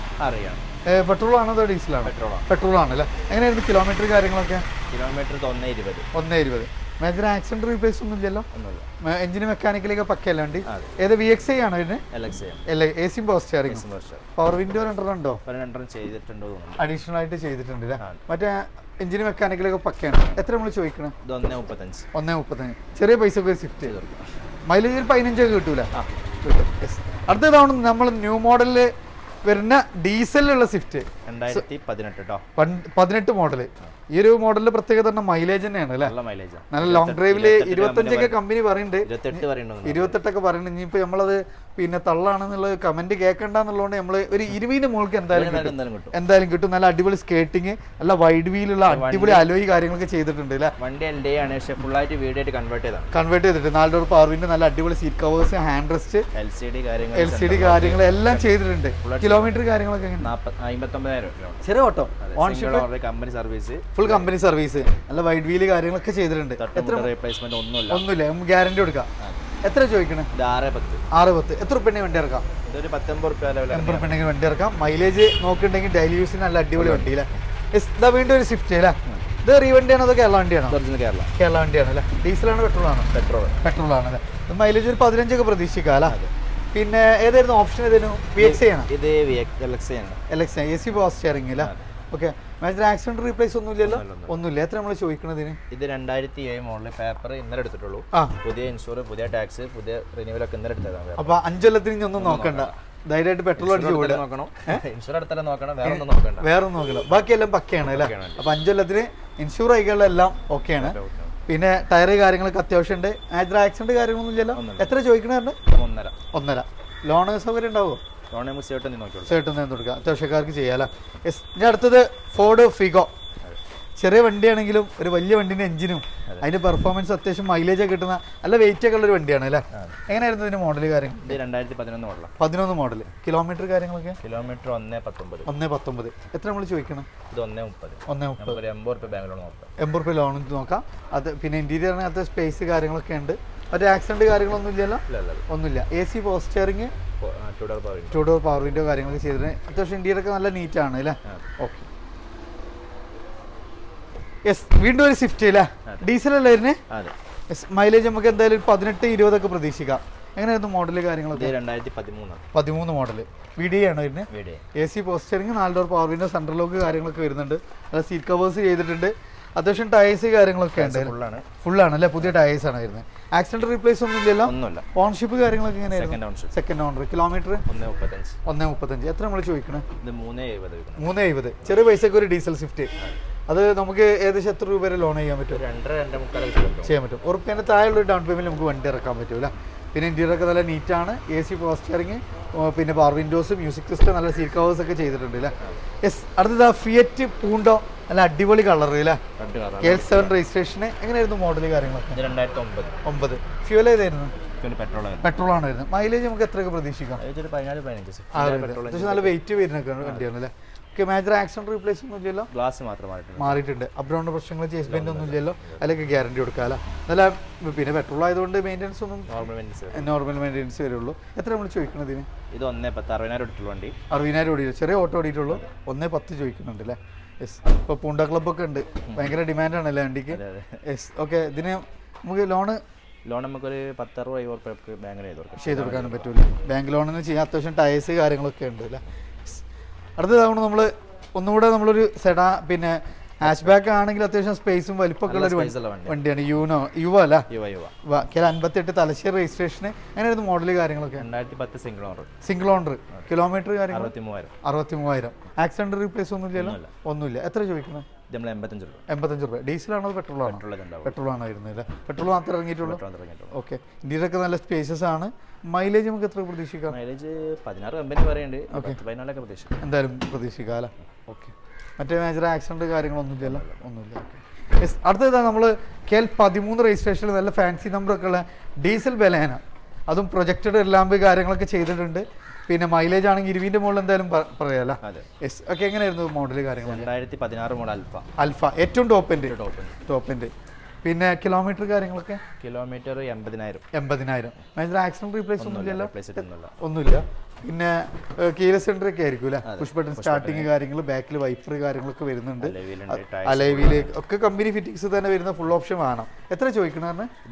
പെട്രോൾ ആണോ അതോ ഡീസലാണോ? പെട്രോൾ ആണ് അല്ലേ? എങ്ങനെയായിരുന്നു കിലോമീറ്റർ കാര്യങ്ങളൊക്കെ? കിലോമീറ്റർ 1.20. മേജർ ആക്സിഡന്റ് റീപ്ലേസ് ഒന്നും ഇല്ലല്ലോ? എഞ്ചിന് മെക്കാനിക്കലൊക്കെ പക്കല്ല വണ്ടി. ഏത് VXI ആണോ ഇതിന്? AC power steering. Power window 2 ഉണ്ടോ? അഡീഷണൽ ആയിട്ട് ചെയ്തിട്ടുണ്ട് അല്ലേ? മറ്റേ എഞ്ചിന് മെക്കാനിക്കലൊക്കെ പക്കയാണ്. എത്ര നമ്മൾ ചോദിക്കണം? 1.35. ചെറിയ പൈസ സ്വിഫ്റ്റ് ചെയ്ത് കൊടുക്കും. മൈലേജിൽ 15 ഒക്കെ കിട്ടൂല? അടുത്ത തവണ നമ്മൾ ന്യൂ മോഡലില് വരുന്ന ഡീസലിലുള്ള സ്വിഫ്റ്റ് 2018 മോഡല്. ഈ ഒരു മോഡലിന്റെ പ്രത്യേകത തന്നെ മൈലേജ് തന്നെയാണ് അല്ലേ? നല്ല ലോങ് ഡ്രൈവില് 25 ഒക്കെ കമ്പനി പറയുന്നുണ്ട്, 28 ഒക്കെ പറയുന്നുണ്ട്. ഇനിയിപ്പോ നമ്മളത് പിന്നെ തള്ളാണെന്നുള്ളത് കമന്റ് കേൾക്കണ്ടെന്നുള്ളതുകൊണ്ട് നമ്മൾ ഒരു 20 മുകൾക്ക് എന്തായാലും കിട്ടും. നല്ല അടിപൊളി സ്കേറ്റിംഗ്, നല്ല വൈഡ് വീലുള്ള അടിപൊളി അലോയി കാര്യങ്ങളൊക്കെ ചെയ്തിട്ടുണ്ട് അല്ലേ. വണ്ടി LD ആണ്, പക്ഷേ ഫുൾ ആയിട്ട് വീഡിയോ ആയിട്ട് കൺവേർട്ട് ചെയ്തിട്ട് 4 ഡോർ പവർ വിൻഡോ, നല്ല അടിപൊളി seat covers, hand rest, LCD കാര്യങ്ങൾ എല്ലാം ചെയ്തിട്ടുണ്ട്. കിലോമീറ്റർ കാര്യങ്ങളൊക്കെ 59,000 ചെറിയ auto, ownership, company service, full company service, നല്ല വൈഡ് വീല് കാര്യങ്ങളൊക്കെ ചെയ്തിട്ടുണ്ട്. റീപ്ലേസ്മെന്റ് ഒന്നുമില്ല, ഗ്യാരണ്ടി കൊടുക്കാം. എത്ര ചോദിക്കണേ? 610. എത്ര റുപ്യ വണ്ടി ഇറക്കാം? ഇതൊരു 80 റുപ്യ വണ്ടി ഇറക്കാം. മൈലേജ് നോക്കുന്നുണ്ടെങ്കിൽ ഡെയിലി യൂസിന് നല്ല അടിപൊളി വണ്ടി അല്ലേ. ഇതാ വീണ്ടും ഒരു സ്വിഫ്റ്റ് അല്ലേ. ഇത് റീവണ്ടിയാണോ അതോ കേരള വണ്ടിയാണോ? കേരള വണ്ടിയാണ് അല്ലേ. ഡീസലാണോ പെട്രോളാണോ? പെട്രോൾ ആണ് അല്ലേ. മൈലേജ് ഒരു 15 ഒക്കെ പ്രതീക്ഷിക്കാം അല്ലേ. പിന്നെ ഏതായിരുന്നു ഓപ്ഷൻ? ഏതായിരുന്നു? VX ആണ്. ഇത് LX AC പവർ സ്റ്റിയറിംഗ് അല്ലേ. ഓക്കെ, മേജർ ആക്സിഡന്റ് റീപ്ലേസ് ഒന്നുമില്ലല്ലോ? ഒന്നുമില്ല. എത്ര നമ്മൾ ചോദിക്കണതിന്? ഇത് 2007 മോഡൽ, പേപ്പർ ഇന്നലെ എടുത്തിട്ടുള്ളൂ. പുതിയ ഇൻഷുർ, പുതിയ ടാക്സ്, പുതിയ റിന്യൂവൽ ഒക്കെ ഇന്നലെ എടുത്തതാണ്. അപ്പൊ 5 കൊല്ലത്തിന് ഒന്നും നോക്കണ്ട, ധൈര്യമായിട്ട് പെട്രോൾ അടിച്ച് കൂടെ നോക്കണം. ഇൻഷുർ എടുത്താലും നോക്കണം, വേറെ ഒന്നും നോക്കണ്ട. ബാക്കിയെല്ലാം പക്കയാണ് അല്ലേ. അപ്പൊ 5 കൊല്ലത്തിന് ഇൻഷൂർ ആയികളെല്ലാം ഓക്കെയാണ്. പിന്നെ ടയർ കാര്യങ്ങളൊക്കെ അത്യാവശ്യം ഉണ്ട്. മേജർ ആക്സിഡന്റ് കാര്യങ്ങളൊന്നും ഇല്ലല്ലോ. എത്ര ചോദിക്കണ? 1.5. ലോൺ സൗകര്യം ഉണ്ടാവുമോ? ചേട്ടൻ കൊടുക്കാം, അത്യാവശ്യക്കാർക്ക് ചെയ്യാം. ഇനി അടുത്തത് ഫോർഡ് ഫിഗോ. ചെറിയ വണ്ടിയാണെങ്കിലും ഒരു വലിയ വണ്ടിന്റെ എഞ്ചിനും അതിന്റെ പെർഫോമൻസ് അത്യാവശ്യം മൈലേജ് ഒക്കെ കിട്ടുന്ന നല്ല വെയിറ്റ് ഒക്കെ ഉള്ള ഒരു വണ്ടിയാണ് അല്ലേ. എങ്ങനെയായിരുന്നു ഇതിന്റെ മോഡൽ കാര്യങ്ങൾ? 2011 മോഡൽ. കിലോമീറ്റർ കാര്യങ്ങളൊക്കെ? കിലോമീറ്റർ 1.19. എത്ര നമ്മൾ ചോദിക്കണം? ഇത് 1.30. 80 റുപ്യ ലോൺ നോക്കാം. അത് പിന്നെ ഇന്റീരിയറിനകത്ത് സ്പേസ് കാര്യങ്ങളൊക്കെ ഉണ്ട്. ഒരു ആക്സിഡന്റ് കാര്യങ്ങളൊന്നും ഇല്ലല്ലോ? ഒന്നുമില്ല. AC power steering, 2 door power window കാര്യങ്ങളൊക്കെ ചെയ്തിട്ട് അത്യാവശ്യം ഇന്ത്യയിലൊക്കെ നല്ല നീറ്റാണ് അല്ലേ. Okay, yes. വീണ്ടും ഒരു സ്വിഫ്റ്റ് അല്ലേ. ഡീസൽ അല്ലേ ഇതിന്? മൈലേജ് നമുക്ക് എന്തായാലും 18-20 ഒക്കെ പ്രതീക്ഷിക്കാം. എങ്ങനെയായിരുന്നു മോഡല് കാര്യങ്ങളൊക്കെ? 2013 മോഡല്. VDI ആണോ ഇതിന്? AC power steering, 4 door power window, central lock കാര്യങ്ങളൊക്കെ വരുന്നുണ്ട്. നല്ല സീറ്റ് കവേഴ്സ് ചെയ്തിട്ടുണ്ട്. അത്യാവശ്യം ടയേഴ്സ് കാര്യങ്ങളൊക്കെ ഉണ്ട്. ഫുള്ളാണ് അല്ലേ. പുതിയ ടയേഴ്സ് ആണ് വരുന്നത്. ആക്സിഡന്റ് റീപ്ലേസ് ഒന്നും ഇല്ലല്ലോ? ഓൺഷിപ്പ് കാര്യങ്ങളൊക്കെ എങ്ങനെയായിരുന്നു? Second owner. കിലോമീറ്റർ 1.35. എത്ര നമ്മൾ ചോദിക്കണേ? 3.70. ചെറിയ പൈസക്ക് ഒരു ഡീസൽ സ്വിഫ്റ്റ്. അത് നമുക്ക് ഏകദേശം എത്ര രൂപ വരെ ലോൺ ചെയ്യാൻ പറ്റും? 2.5 ചെയ്യാൻ പറ്റും. ഉറപ്പിന്റെ താഴെയുള്ള ഡൗൺ പേയ്മെന്റ് നമുക്ക് വണ്ടി ഇറക്കാൻ പറ്റൂല. പിന്നെ ഇന്റീരിയറൊക്കെ നല്ല നീറ്റാണ്. AC പവർ സ്റ്റിയറിംഗ്, പിന്നെ പവർ വിൻഡോസ്, മ്യൂസിക് സിസ്റ്റം, നല്ല സീറ്റ് കവേഴ്സ് ഒക്കെ ചെയ്തിട്ടുണ്ട് അല്ലേ. യെസ്. അടുത്തത് ഫിയറ്റ് പൂണ്ടോ, നല്ല അടിപൊളി കളർ അല്ലേ. KL7 registration. എങ്ങനെയായിരുന്നു മോഡൽ കാര്യങ്ങളൊക്കെ? 2009. ഫ്യൂൽ ഏതായിരുന്നു? പെട്രോൾ ആണ് വരുന്നത്. മൈലേജ് നമുക്ക് എത്രയൊക്കെ പ്രതീക്ഷിക്കാം? 14-15. നല്ല വെയിറ്റ് വരുന്നൊക്കെ വണ്ടിയാണ് അല്ലേ. ഓക്കെ, മേജർ ആക്സിഡന്റ് റീപ്ലേസ് ഒന്നും ഇല്ലല്ലോ? ഗ്ലാസ് മാത്രം മാറിയിട്ടുണ്ട്. അപ്ഗ്രൗണ്ട് പ്രശ്നങ്ങൾ, ചേസ് ബെൻഡ് ഒന്നും ഇല്ലല്ലോ? അതിലൊക്കെ ഗ്യാരണ്ടി കൊടുക്കാം അല്ലേ. നല്ല പിന്നെ പെട്രോൾ ആയതുകൊണ്ട് മെയിൻ്റെനൻസ് ഒന്നും നോർമൽ മെയിൻ്റെനൻസ് വരുള്ളൂ. എത്ര നമ്മൾ ചോദിക്കുന്നത് ഇതിന്? ഇത് 1.10. വണ്ടി 60,000 ഓടിയിട്ടുള്ളൂ. ചെറിയ ഓട്ടോ ഓടിയിട്ടുള്ളൂ. 1.10 ചോദിക്കുന്നുണ്ട് അല്ലേ. യെസ്. ഇപ്പോൾ പൂണ്ട ക്ലബ്ബൊക്കെ ഉണ്ട്, ഭയങ്കര ഡിമാൻഡാണല്ലേ വണ്ടിക്ക്. യെസ്. ഓക്കെ, ഇതിന് നമുക്ക് ലോൺ നമുക്കൊരു 10-60 ബാങ്കിന് ചെയ്ത് കൊടുക്കാനും പറ്റൂല. ബാങ്ക് ലോണിന് ചെയ്യാൻ അത്യാവശ്യം ടയേഴ്സ് കാര്യങ്ങളൊക്കെ ഉണ്ട് അല്ലേ. അടുത്ത തവണ നമ്മൾ ഒന്നുകൂടെ നമ്മളൊരു സെഡാ പിന്നെ ഹാച്ച് ബാക്ക് ആണെങ്കിൽ അത്യാവശ്യം സ്പേസും വലിപ്പമൊക്കെ ഉള്ള ഒരു വണ്ടിയാണ്. യുവ അല്ല. 58 തലശ്ശേരി രജിസ്ട്രേഷന്. അങ്ങനെയായിരുന്നു മോഡൽ കാര്യങ്ങളൊക്കെ? 2010 സിംഗിൾ ഓണർ. കിലോമീറ്റർ കാര്യങ്ങൾ 63,000. ആക്സിഡന്റ് റീപ്ലേസ് ഒന്നും ഇല്ലല്ലോ? ഒന്നുമില്ല. എത്ര ചോദിക്കണം? 85 രൂപ. ഡീസലാണോ പെട്രോളാണോ? പെട്രോളാണ് വരുന്നത്. പെട്രോൾ മാത്രമേ ഇറങ്ങിയിട്ടുള്ളൂ. ഓക്കെ, ഇന്ത്യയിലൊക്കെ നല്ല സ്പേസസ് ആണ്. മൈലേജ് നമുക്ക് എത്ര പ്രതീക്ഷിക്കാം? മൈലേജ് 16 കമ്പനി പറയുന്നുണ്ട്. എന്തായാലും പ്രതീക്ഷിക്കാം അല്ലേ. ഓക്കെ, മറ്റേ മേജർ ആക്സിഡന്റ് കാര്യങ്ങളൊന്നും ഇല്ലല്ലോ? ഒന്നുമില്ല. ഓക്കെ, അടുത്തതാണ് നമ്മൾ KL13 രജിസ്ട്രേഷനിൽ നല്ല ഫാൻസി നമ്പറൊക്കെ ഉള്ള ഡീസൽ ബലേന. അതും പ്രൊജക്റ്റഡ് ലാമ്പ് കാര്യങ്ങളൊക്കെ ചെയ്തിട്ടുണ്ട്. പിന്നെ മൈലേജ് ആണെങ്കിൽ 20 മുകളിൽ എന്തായാലും പറയാലോ. യെസ്. ഓക്കെ, എങ്ങനെയായിരുന്നു മോഡൽ കാര്യങ്ങൾ? 2016 മോഡൽ അൽഫ. ഏറ്റവും ടോപ്പ് എൻഡ്. പിന്നെ കിലോമീറ്റർ കാര്യങ്ങളൊക്കെ? കിലോമീറ്റർ 80,000. മേജർ ആക്സിഡന്റ് റീപ്ലേസ് ഒന്നും ഇല്ലല്ലോ? ഒന്നുമില്ല. പിന്നെ കീലെസ് സെന്റർ ഒക്കെ ആയിരിക്കും അല്ലേ. പുഷ് ബട്ടൺ സ്റ്റാർട്ടിങ് കാര്യങ്ങൾ, ബാക്കിൽ വൈപ്പർ കാര്യങ്ങളൊക്കെ വരുന്നുണ്ട്. അലൈവില് ഒക്കെ കമ്പനി ഫിറ്റിംഗ്സ് തന്നെ വരുന്ന ഫുൾ ഓപ്ഷൻ വേണം. എത്ര ചോദിക്കണ?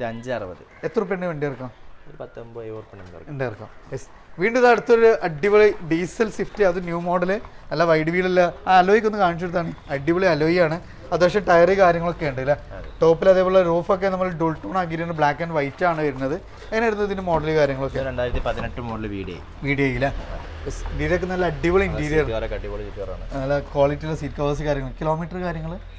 5.60. എത്ര റുപ്യ വണ്ടി ഇറക്കാം? 19-20 ഇറക്കാം. യെസ്. വീണ്ടും ഇത് അടുത്തൊരു അടിപൊളി ഡീസൽ സ്വിഫ്റ്റ്. അത് ന്യൂ മോഡല്, നല്ല വൈഡ് വീലല്ല. ആ അലോയ്ക്ക് ഒന്ന് കാണിച്ചു കൊടുത്താണ്. അടിപൊളി അലോയി ആണ്. അത്യാവശ്യം ടയർ കാര്യങ്ങളൊക്കെ ഉണ്ട് അല്ലേ. ടോപ്പിൽ അതേപോലെ റൂഫൊക്കെ നമ്മൾ ഡുൾ ടോൺ ആക്കിയിട്ടുണ്ട്. ബ്ലാക്ക് ആൻഡ് വൈറ്റ് ആണ് വരുന്നത്. എങ്ങനെയായിരുന്നു ഇതിന്റെ മോഡൽ കാര്യങ്ങളൊക്കെ? 2018 മോഡൽ VDI അല്ലേ. ഇന്റീരിയർ നല്ല അടിപൊളി ഇന്റീരിയർ, അടിപൊളി സീറ്റുകാരാണ്. നല്ല ക്വാളിറ്റിയുള്ള സീറ്റ് കവേഴ്സ് കാര്യങ്ങൾ. Kilometre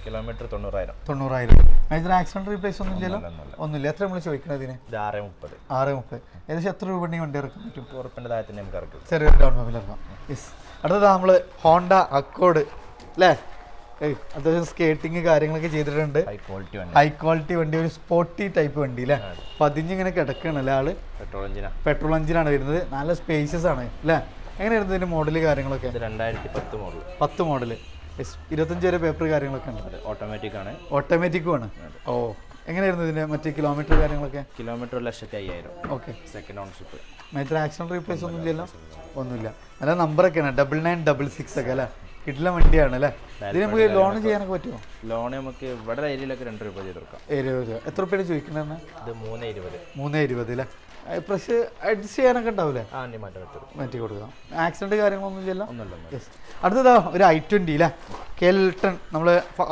kilometre 90,000. Major accident replace ഒന്നും ഇല്ലല്ലോ? ഒന്നുമില്ല. എത്ര നമ്മൾ ചോദിക്കുന്നത് ഇതിന്? 630. 630. ഏകദേശം എത്ര രൂപ വണ്ടി ഇറക്കാൻ പറ്റും? ഉറപ്പിന്റെ താഴെ തന്നെ നമുക്ക് ഇറക്കും. ചെറിയൊരു ഡൗൺ പേയ്മെന്റ് ഇറക്കാം. അടുത്തത് നമ്മൾ ഹോണ്ട അക്കോർഡ് അല്ലേ? അത്യാവശ്യം സ്കേറ്റിങ് കാര്യങ്ങളൊക്കെ ചെയ്തിട്ടുണ്ട്. ഹൈ ക്വാളിറ്റി വണ്ടി, ഒരു സ്പോർട്ടി ടൈപ്പ് വണ്ടി അല്ലേ? പതിഞ്ഞിങ്ങനെ കിടക്കണല്ലേ ആള്? പെട്രോൾ എഞ്ചിനാണ് വരുന്നത്. നല്ല സ്പേസസ് ആണ് അല്ലേ? എങ്ങനെയായിരുന്നു ഇതിന്റെ മോഡല് കാര്യങ്ങളൊക്കെ? 2010 മോഡൽ. 10 മോഡല്. 25 വരെ പേപ്പർ കാര്യങ്ങളൊക്കെ ഉണ്ട്. ഓട്ടോമാറ്റിക്കും ആണ്. ഓ, എങ്ങനെയായിരുന്നു ഇതിന്റെ മറ്റേ കിലോമീറ്റർ കാര്യങ്ങളൊക്കെ? Kilometre 1,05,000. Okay. Second ഓൺഷിപ്പ്. Major accident replace ഒന്നും ഇല്ലല്ലോ? ഒന്നുമില്ല. നല്ല നമ്പറൊക്കെയാണ്, 9966 ഒക്കെ അല്ലേ? കിട്ടില്ല വണ്ടിയാണ് അല്ലേ? ഇതിന് നമുക്ക് ലോൺ ചെയ്യാനൊക്കെ പറ്റുമോ? ലോൺ നമുക്ക് ഇവിടെ ഏരിയയിലൊക്കെ 2 രൂപ ചെയ്ത് കൊടുക്കാം. 7 രൂപ. എത്ര രൂപയാണ് ചോദിക്കുന്നത്? ഇത് 320. 320 അല്ലേ? പ്രഷ് അഡ്ജസ്റ്റ് ചെയ്യാനൊക്കെ ഉണ്ടാവില്ലേ? മാറ്റി കൊടുക്കാം. ആക്സിഡന്റ് കാര്യങ്ങളൊന്നും ചെയ്യില്ല. അടുത്തതാ ഒരു i20 അല്ലേ? കെൽട്ടൺ, നമ്മൾ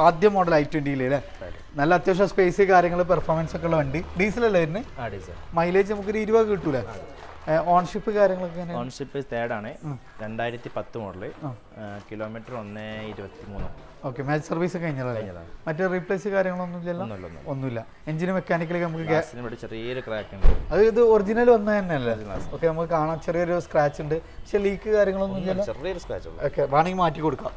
ആദ്യ മോഡൽ i20 അല്ലേ? നല്ല അത്യാവശ്യം സ്പേസ് കാര്യങ്ങൾ പെർഫോമൻസ് ഒക്കെ ഉള്ള വണ്ടി. ഡീസലല്ലേ ഇതിന്? മൈലേജ് നമുക്കൊരു 20 കിട്ടൂലേ? ഓൺഷിപ്പ് കാര്യങ്ങളൊക്കെ? ഓൺഷിപ്പ് തേർഡ് ആണ്. 2010 model. Kilometre 123. Okay. Match service കഴിഞ്ഞതാണ്. മറ്റേ റീപ്ലേസ് കാര്യങ്ങളൊന്നും ഇല്ലല്ലോ? ഒന്നുമില്ല. എഞ്ചിന് മെക്കാനിക്കലി നമുക്ക് ചെറിയൊരു ക്രാക്ക് ഉണ്ട്. അത് ഇത് ഒറിജിനൽ വന്ന തന്നെയല്ലേ? ഓക്കെ. നമുക്ക് കാണാൻ ചെറിയൊരു സ്ക്രാച്ച് ഉണ്ട്, പക്ഷെ ലീക്ക് കാര്യങ്ങളൊന്നും ഇല്ലല്ലോ? ചെറിയൊരു സ്ക്രാച്ച്. ഓക്കെ. വേണമെങ്കിൽ മാറ്റി കൊടുക്കാം.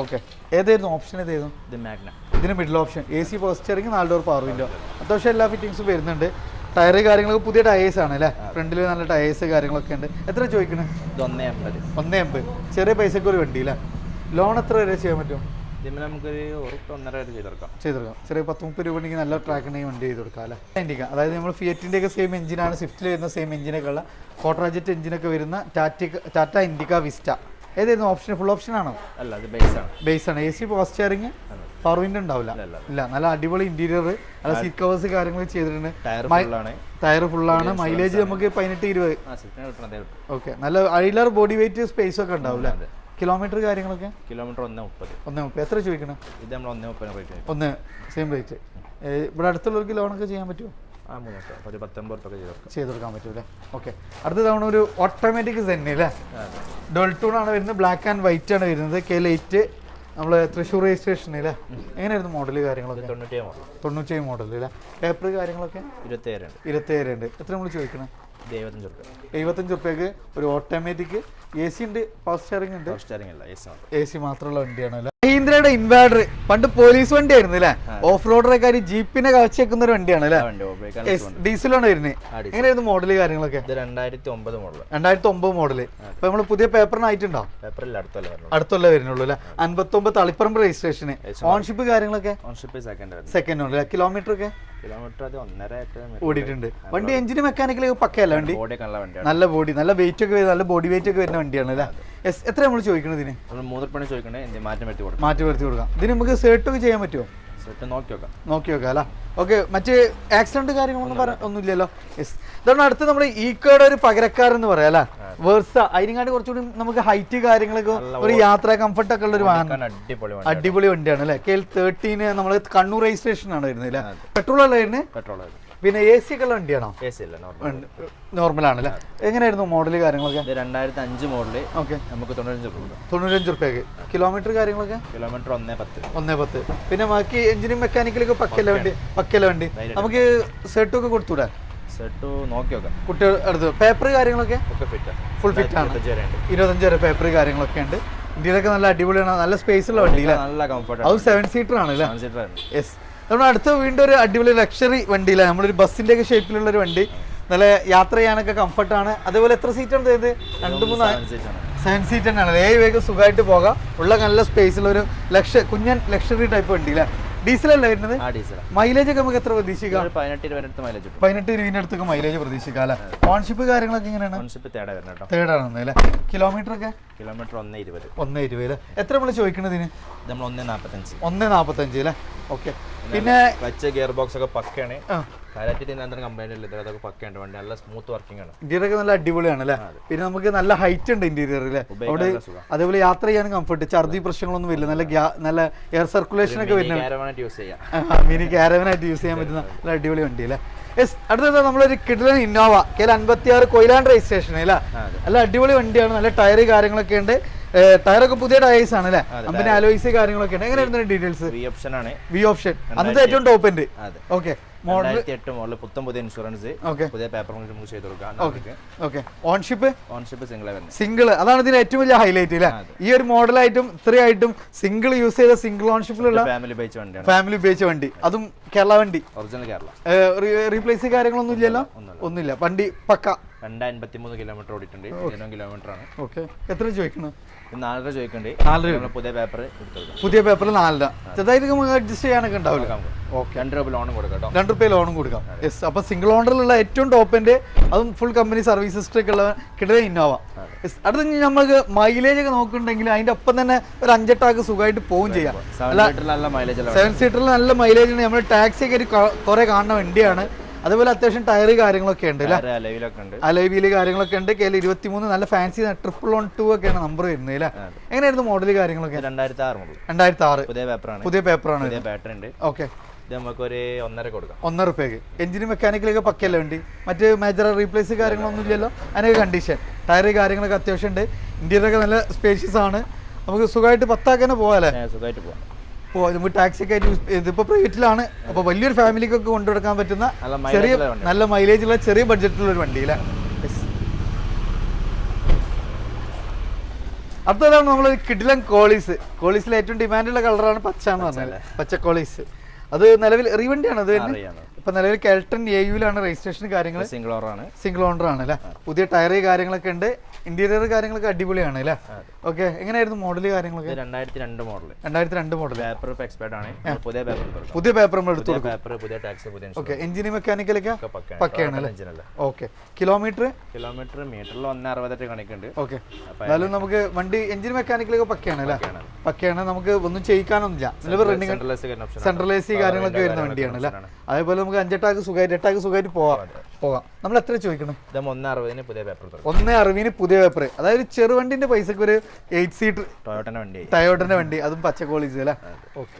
ഓക്കെ. ഏതായിരുന്നു ഓപ്ഷൻ? ഏതായിരുന്നു? ഇത് മാഗ്ന. ഇതിന് middle option. AC power steering, 4 door power window. അത്യാവശ്യം എല്ലാ ഫിറ്റിംഗ്സും വരുന്നുണ്ട്. ടയർ കാര്യങ്ങളൊക്കെ പുതിയ ടയേഴ്സ് ആണ് അല്ലേ? ഫ്രണ്ടിൽ നല്ല ടയേഴ്സ് കാര്യങ്ങളൊക്കെ ഉണ്ട്. എത്ര ചോദിക്കണേ? 180. ചെറിയ പൈസക്ക് ഒരു വണ്ടി അല്ലേ? ലോൺ എത്ര വരെ ചെയ്യാൻ പറ്റും? നമുക്കൊരു 1.5 വരെ ചെയ്തെടുക്കാം. ചെറിയ 10-30 രൂപ ഉണ്ടെങ്കിൽ നല്ല ട്രാക്ക് ഉണ്ടെങ്കിൽ വണ്ടി ചെയ്ത് കൊടുക്കാം അല്ലേ? ഇൻഡിക്ക, അതായത് നമ്മൾ ഫിയറ്റിൻ്റെ ഒക്കെ സെയിം എഞ്ചിനാണ്, സ്വിഫ്റ്റിൽ വരുന്ന സെയിം എഞ്ചിനൊക്കെ ഉള്ള ക്വാഡ്രാജറ്റ് എഞ്ചിനൊക്കെ വരുന്ന ടാറ്റ ഇൻഡിക്ക വിസ്റ്റ. ഏതായിരുന്നു ഓപ്ഷൻ? ഫുൾ ഓപ്ഷൻ ആണോ? അല്ല, അത് ബേസ് ആണ്. AC power steering, power window ഉണ്ടാവില്ല? ഇല്ല. നല്ല അടിപൊളി ഇന്റീരിയർ, നല്ല സീറ്റ് കവേഴ്സ് കാര്യങ്ങൾ ചെയ്തിട്ടുണ്ട്. ടയർ ഫുള്ളാണ്. മൈലേജ് നമുക്ക് 18-20. ഓക്കെ. നല്ല ഐലർ ബോഡി വെയിറ്റ് സ്പേസ് ഒക്കെ ഉണ്ടാവില്ല? കിലോമീറ്റർ കാര്യങ്ങളൊക്കെ? കിലോമീറ്റർ 130. എത്ര ചോദിക്കണം? ഇത് നമ്മൾ 130 ഒന്ന് സെയിം റേറ്റ്. ഇവിടെ അടുത്തുള്ളവർക്ക് ലോണൊക്കെ ചെയ്യാൻ പറ്റുമോ? ചെയ്ത് കൊടുക്കാൻ പറ്റൂല്ലേ? ഓക്കെ. അടുത്ത തവണ ഒരു ഓട്ടോമാറ്റിക് സെന്നി അല്ലേ? ഡുവൽ ടൂൺ ആണ് വരുന്നത്. ബ്ലാക്ക് ആൻഡ് വൈറ്റ് ആണ് വരുന്നത്. K8 നമ്മൾ തൃശ്ശൂർ രജിസ്ട്രേഷൻ അല്ലേ? എങ്ങനെയായിരുന്നു മോഡല് കാര്യങ്ങളൊക്കെ? 97 മോഡൽ അല്ലേ? പേപ്പർ കാര്യങ്ങളൊക്കെ? 27 ഉണ്ട്. എത്ര നമ്മൾ ചോദിക്കണം? 75 റുപ്യക്ക് ഒരു ഓട്ടോമാറ്റിക്. AC ഉണ്ട്, പവർ സ്റ്റിയറിംഗ് ഉണ്ട്. AC മാത്രമുള്ള വണ്ടിയാണ്. മഹീന്ദ്രയുടെ ഇൻവേർട്ടർ പണ്ട് പോലീസ് വണ്ടി ആയിരുന്നു അല്ലേ? ഓഫ് റോഡറൊക്കെ ജീപ്പിനെ കവച്ച് വെക്കുന്ന ഒരു വണ്ടിയാണ് അല്ലേ? ഡീസലാണ് വരുന്നത്. എങ്ങനെയായിരുന്നു മോഡല് കാര്യങ്ങളൊക്കെ? 2009 മോഡല്. അപ്പൊ നമ്മള് പുതിയ പേപ്പറിനായിട്ടുണ്ടോ? അടുത്തല്ല വരുന്നുള്ളൂ അല്ലേ? 59 തളിപ്പറമ്പ് രജിസ്ട്രേഷന്. ഓൺഷിപ്പ് കാര്യങ്ങളൊക്കെ? സെക്കൻഡ് ഉണ്ട്. കിലോമീറ്റർ ഒക്കെ ഓടിയിട്ടുണ്ട്. വണ്ടി എഞ്ചിന് മെക്കാനിക്കലി പക്കയല്ല വണ്ടി? നല്ല ബോഡി, നല്ല വെയിറ്റ് ഒക്കെ, നല്ല ബോഡി വെയിറ്റ് ഒക്കെ വരുന്ന വണ്ടിയാണ് അല്ലേ? എത്ര നമ്മൾ ചോദിക്കുന്നത് ഇതിന്? മാറ്റി വരുത്തി കൊടുക്കാം. ഇതിന് നമുക്ക് സെർട്ട് ഒക്കെ ചെയ്യാൻ പറ്റുമോ? നോക്കി നോക്കാം അല്ല? ഓക്കെ. മറ്റ് ആക്സിഡന്റ് കാര്യങ്ങളൊന്നും ഒന്നുമില്ലല്ലോ? യെസ്. ഇതാണ് അടുത്ത് നമ്മൾ ഈക്കോയുടെ ഒരു പകരക്കാരെന്ന് പറയാം അല്ലേ? വേഴ്സ. അതിനെക്കാട്ടി കുറച്ചുകൂടി നമുക്ക് ഹൈറ്റ് കാര്യങ്ങളൊക്കെ, ഒരു യാത്ര കംഫർട്ട് ഒക്കെ ഉള്ള ഒരു വാഹനം. അടിപൊളി വണ്ടിയാണ് അല്ലേ? KL13 നമ്മൾ കണ്ണൂർ രജിസ്ട്രേഷൻ ആണ് വരുന്നത് അല്ലേ? പെട്രോൾ അല്ല വരുന്നത്? പിന്നെ AC ഒക്കെ ഉള്ള വണ്ടിയാണോ? നോർമൽ ആണല്ലേ? എങ്ങനെയായിരുന്നു മോഡല് കാര്യങ്ങളൊക്കെ? 2005 മോഡല്. ഓക്കെ. നമുക്ക് 95 റുപ്യക്ക്. കിലോമീറ്റർ കാര്യങ്ങളൊക്കെ? കിലോമീറ്റർ 110. പിന്നെ ബാക്കി എഞ്ചിനും മെക്കാനിക്കലൊക്കെ പക്കല്ല വണ്ടി. നമുക്ക് സെർട്ടൊക്കെ കൊടുത്തൂടെ? കുട്ടികൾ അടുത്ത് പേപ്പർ കാര്യങ്ങളൊക്കെ ഫുൾ ഫിറ്റ് ആണ്. 25 വരെ പേപ്പർ കാര്യങ്ങളൊക്കെ ഉണ്ട്. ഇന്ത്യയിലൊക്കെ നല്ല അടിപൊളിയാണ്. നല്ല സ്പേസ് ഉള്ള വണ്ടി. അത് 7 സീറ്റർ ആണ് അല്ലേ? യെസ്. നമ്മൾ അടുത്ത വീണ്ടും ഒരു അടിപൊളി ലക്ഷറി വണ്ടിയില്ല, നമ്മളൊരു ബസ്സിന്റെ ഒക്കെ ഷേപ്പിലുള്ള ഒരു വണ്ടി. നല്ല യാത്ര ചെയ്യാനൊക്കെ കംഫർട്ടാണ്. അതേപോലെ എത്ര സീറ്റാണ് തരുന്നത്? 7 സീറ്റ് തന്നെയാണ്. 7 പേർക്ക് സുഖമായിട്ട് പോകാം. ഉള്ള നല്ല സ്പേസുള്ള ഒരു കുഞ്ഞൻ ലക്ഷറി ടൈപ്പ് വണ്ടി അല്ലേ? ഡീസലല്ലേ വരുന്നത്? മൈലേജ് ഒക്കെ നമുക്ക് എത്ര പ്രതീക്ഷിക്കാം? 18-20 അടുത്തൊക്കെ മൈലേജ് പ്രതീക്ഷിക്കാം അല്ലേ? ഓൺഷിപ്പ് കാര്യങ്ങളൊക്കെ എങ്ങനെയാണ്? തേർഡ് ആണെന്ന് അല്ലേ? കിലോമീറ്റർ ഒക്കെ? കിലോമീറ്റർ 120 അല്ലേ? എത്ര നമ്മൾ ചോദിക്കണതിന്? 145 അല്ലേ? ഓക്കെ. പിന്നെ ഗിയർ ബോക്സ് ഒക്കെ പക്കയാണ്. കാര്യമായിട്ട് ഇതിനകത്ത് കമ്പനി ഇല്ല, അതൊക്കെ പക്കയുണ്ട്, വണ്ടി നല്ല സ്മൂത്ത് വർക്കിംഗ് ആണ്. ഇന്റീരിയർ ഒക്കെ നല്ല അടിപൊളിയാണ് അല്ലേ. പിന്നെ നമുക്ക് നല്ല ഹൈറ്റ് ഉണ്ട് ഇന്റീരിയർ അല്ലേ, അവിടെ അതേപോലെ യാത്ര ചെയ്യാനും കംഫർട്ട്, ഛർദി പ്രശ്നങ്ങളൊന്നും വരില്ല, നല്ല എയർ സർക്കുലേഷൻ ഒക്കെ വരുന്ന മിനി കാരവനായിട്ട് യൂസ് ചെയ്യാൻ പറ്റുന്ന നല്ല അടിപൊളി വണ്ടി അല്ലേ. അടുത്തത് നമ്മളൊരു കിഡ്ലൻ ഇന്നോവ KL56 കൊയിലാണ്ട് രജിസ്ട്രേഷൻ അല്ലേ. നല്ല അടിപൊളി വണ്ടിയാണ്, നല്ല ടയർ കാര്യങ്ങളൊക്കെ ഉണ്ട്. ടയറൊക്കെ പുതിയ ടയേഴ്സ് ആണ് അല്ലേ, കമ്പനി അലോയ്സ് കാര്യങ്ങളൊക്കെ ഉണ്ട്. എങ്ങനെയായിരുന്നു ഡീറ്റെയിൽസ്? വി ഓപ്ഷൻ അന്നത്തെ ഏറ്റവും ടോപ്പ് ഉണ്ട്. ഓക്കെ, മോഡൽ 2008 മോഡൽ, പുത്തൻ പുതിയ ഇൻഷുറൻസ്, പുതിയ പേപ്പർ നമുക്ക് ചെയ്ത് കൊടുക്കാം. ഓക്കെ, ഓൺഷിപ്പ് സിംഗിൾ, അതാണ് ഇതിന്റെ ഏറ്റവും വലിയ ഹൈലൈറ്റ് അല്ലേ. ഈ ഒരു മോഡലായിട്ടും ഇത്രയായിട്ടും സിംഗിൾ യൂസ് ചെയ്ത സിംഗിൾ ഓൺഷിപ്പിലുള്ള ഫാമിലി ഉപയോഗിച്ച വണ്ടി, അതും കേരള വണ്ടി, ഒറിജിനൽ കേരള. റീപ്ലേസ് കാര്യങ്ങളൊന്നും ഇല്ലല്ലോ, ഒന്നുമില്ല. വണ്ടി പക്ക 253 കിലോമീറ്റർ ഓടിയിട്ടുണ്ട്, 7 കിലോമീറ്റർ ആണ്. ഓക്കെ, എത്ര ചോദിക്കണം? 4.5 ചോദിക്കണ്ടേ. പുതിയ പേപ്പർ പുതിയ പേപ്പർ 4 ചെറുതായിട്ട് നമുക്ക് അഡ്ജസ്റ്റ് ചെയ്യാനൊക്കെ ഉണ്ടാവില്ല. ഓക്കെ, 2 രൂപ ലോണും കൊടുക്കാം, 2 രൂപ ലോണും കൊടുക്കാം. യെസ്, അപ്പൊ സിംഗിൾ ഓണറിലുള്ള ഏറ്റവും ടോപ്പിന്റെ അതും ഫുൾ കമ്പനി സർവീസ് സിസ്റ്റം ഒക്കെ ഉള്ള കിടന്ന ഇന്നോവ. അടുത്ത നമുക്ക് മൈലേജ് ഒക്കെ നോക്കുന്നുണ്ടെങ്കിൽ അതിന്റെ ഒപ്പം തന്നെ ഒരു 5-8 സുഖമായിട്ട് പോവും ചെയ്യാം. 7 സീറ്ററിൽ നല്ല മൈലേജ് ഉണ്ട്. നമ്മൾ ടാക്സി ഒക്കെ കുറെ കാണുന്ന വണ്ടിയാണ്. അതുപോലെ അത്യാവശ്യം ടയർ കാര്യങ്ങളൊക്കെ ഉണ്ട് അല്ലേ, അലോയ്വീല് കാര്യങ്ങളൊക്കെ ഉണ്ട്. KL23 നല്ല ഫാൻസി 212 ഒക്കെയാണ് നമ്പർ വരുന്നത് അല്ലേ. എങ്ങനെയായിരുന്നു മോഡൽ കാര്യങ്ങളൊക്കെ? 2006 പുതിയ പേപ്പറാണ്. ഓക്കെ, നമുക്ക് ഒരു 1.5 കൊടുക്കാം. 1.5 രൂപയ്ക്ക്. എഞ്ചിന് മെക്കാനിക്കലൊക്കെ പക്കല്ലേ വണ്ടി, മറ്റ് മേജർ റീപ്ലേസ് കാര്യങ്ങളൊന്നും ഇല്ലല്ലോ, അതിനൊക്കെ കണ്ടീഷൻ. ടയർ കാര്യങ്ങളൊക്കെ അത്യാവശ്യം ഉണ്ട്. ഇന്റീരിയർ ഒക്കെ നല്ല സ്പേഷ്യസ് ആണ്. നമുക്ക് സുഖമായിട്ട് 10 ആക്കാനെ പോകാല്ലേ, സുഖമായിട്ട് പോകാം. നമുക്ക് ടാക്സി ഒക്കെ ആയിട്ട് ഇതിപ്പോ പ്രൈവറ്റിലാണ്, അപ്പൊ വലിയൊരു ഫാമിലിക്കൊക്കെ കൊണ്ടുകൊടുക്കാൻ പറ്റുന്ന ചെറിയ നല്ല മൈലേജ് ഉള്ള ചെറിയ ബഡ്ജറ്റിലുള്ള ഒരു വണ്ടി അല്ലേ. അടുത്തതാണ് നമ്മളൊരു കിഡിലൻ കോളീസിലെ ഏറ്റവും ഡിമാൻഡുള്ള കളറാണ് പച്ച എന്ന് പറഞ്ഞാൽ, പച്ച കോളീസ്. അത് നിലവിൽ റീവണ്ടിയാണ്. അത് ഇപ്പൊ നിലവിൽ കെൽട്ടൺ AU-ലാണ് രജിസ്ട്രേഷൻ കാര്യങ്ങൾ. സിംഗിൾ ഓണർ ആണ് അല്ലേ. പുതിയ ടയർ കാര്യങ്ങളൊക്കെ ഉണ്ട്. ഇന്റീരിയർ കാര്യങ്ങളൊക്കെ അടിപൊളിയാണ് അല്ലേ. ഓക്കെ, എങ്ങനെയായിരുന്നു മോഡൽ കാര്യങ്ങളൊക്കെ? 2002 മോഡൽ. പുതിയ പേപ്പർ നമ്മൾ എടുത്തു കൊടുക്കും. ഓക്കെ, എഞ്ചിന് മെക്കാനിക്കലൊക്കെ പക്കയാണ് അല്ലേ. ഓക്കെ, കിലോമീറ്റർ മീറ്ററിൽ 1.68 കണക്കുണ്ട്. ഓക്കെ, എന്നാലും നമുക്ക് വണ്ടി എഞ്ചിന് മെക്കാനിക്കലൊക്കെ പക്കയാണ് അല്ലേ. പക്കയാണ്, നമുക്ക് ഒന്നും ചെയ്യിക്കാനൊന്നുമില്ല. നിലവിൽ റണ്ണിങ് സെൻട്രലൈസ് കാര്യങ്ങളൊക്കെ വരുന്ന വണ്ടിയാണ് അല്ലേ. അതേപോലെ നമുക്ക് 5-8 സുഖമായിട്ട് പോകാം. നമ്മൾ എത്ര ചോദിക്കണം? 1.60 പുതിയ പേപ്പർ. അതായത് ചെറുവണ്ടിന്റെ പൈസക്ക് ഒരു 8 സീറ്റർ ടയോട്ടന്റെ വണ്ടി, അതും പച്ച കോളേജ് അല്ലേ. ഓക്കെ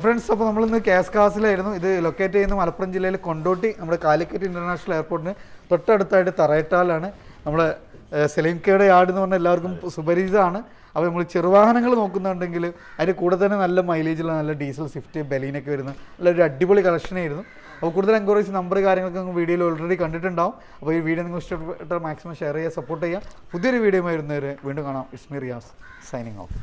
ഫ്രണ്ട്സ്, അപ്പോൾ നമ്മളിന്ന് കാസിലായിരുന്നു. ഇത് ലൊക്കേറ്റ് ചെയ്യുന്ന മലപ്പുറം ജില്ലയിലെ കൊണ്ടോട്ടി, നമ്മുടെ കാലിക്കറ്റ് ഇന്റർനാഷണൽ എയർപോർട്ടിന് തൊട്ടടുത്തായിട്ട് തറയട്ടാലാണ്. നമ്മുടെ സെലീംകയുടെ യാർഡ് എന്ന് പറഞ്ഞാൽ എല്ലാവർക്കും സുപരിചിതമാണ്. അപ്പോൾ നമ്മൾ ചെറുവാഹനങ്ങൾ നോക്കുന്നുണ്ടെങ്കിൽ അതിൻ്റെ കൂടെ തന്നെ നല്ല മൈലേജുള്ള നല്ല ഡീസൽ സ്വിഫ്റ്റ് ബലീനൊക്കെ വരുന്ന നല്ലൊരു അടിപൊളി കളക്ഷനായിരുന്നു. അപ്പോൾ കൂടുതൽ എൻക്വയറീസ് നമ്പർ കാര്യങ്ങളൊക്കെ നിങ്ങൾ വീഡിയോയിൽ ഓൾറെഡി കണ്ടിട്ടുണ്ടാവും. അപ്പോൾ ഈ വീഡിയോ നിങ്ങൾ ഇഷ്ടപ്പെട്ട മാക്സിമം ഷെയർ ചെയ്യുക, സപ്പോർട്ട് ചെയ്യുക. പുതിയൊരു വീഡിയോ വരുന്നവരെ വീണ്ടും കാണാം. It's me Riyas signing off.